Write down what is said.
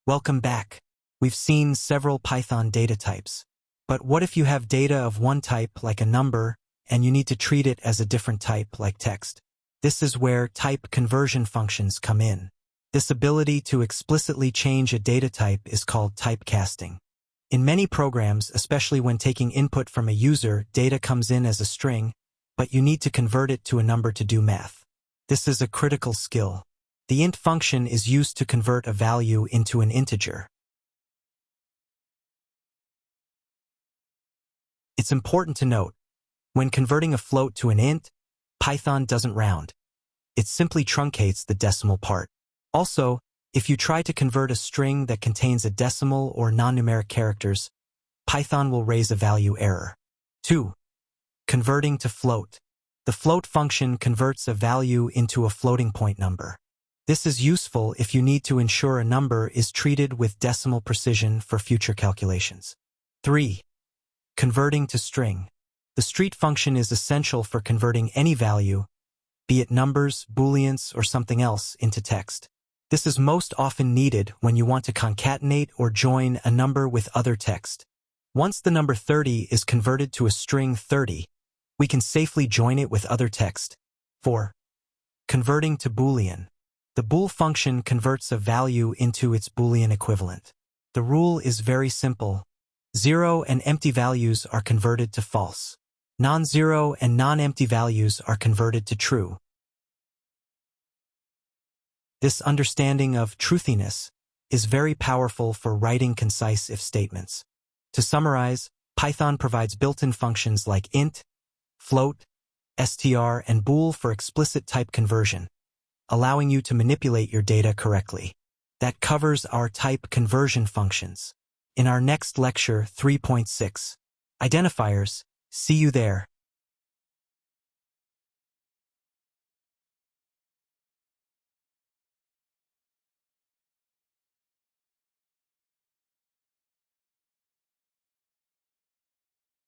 Welcome back. We've seen several Python data types. But what if you have data of one type, like a number, and you need to treat it as a different type, like text? This is where type conversion functions come in. This ability to explicitly change a data type is called typecasting. In many programs, especially when taking input from a user, data comes in as a string, but you need to convert it to a number to do math. This is a critical skill. The int function is used to convert a value into an integer. It's important to note, when converting a float to an int, Python doesn't round. It simply truncates the decimal part. Also, if you try to convert a string that contains a decimal or non-numeric characters, Python will raise a value error. 2. Converting to float. The float function converts a value into a floating point number. This is useful if you need to ensure a number is treated with decimal precision for future calculations. 3. Converting to string. The street function is essential for converting any value, be it numbers, booleans, or something else, into text. This is most often needed when you want to concatenate or join a number with other text. Once the number 30 is converted to a string 30, we can safely join it with other text. 4. Converting to boolean. The bool function converts a value into its boolean equivalent. The rule is very simple. 0 and empty values are converted to false. Non-zero and non-empty values are converted to true. This understanding of truthiness is very powerful for writing concise if statements. To summarize, Python provides built-in functions like int, float, str, and bool for explicit type conversion, allowing you to manipulate your data correctly. That covers our type conversion functions. In our next lecture 3.6, identifiers, see you there.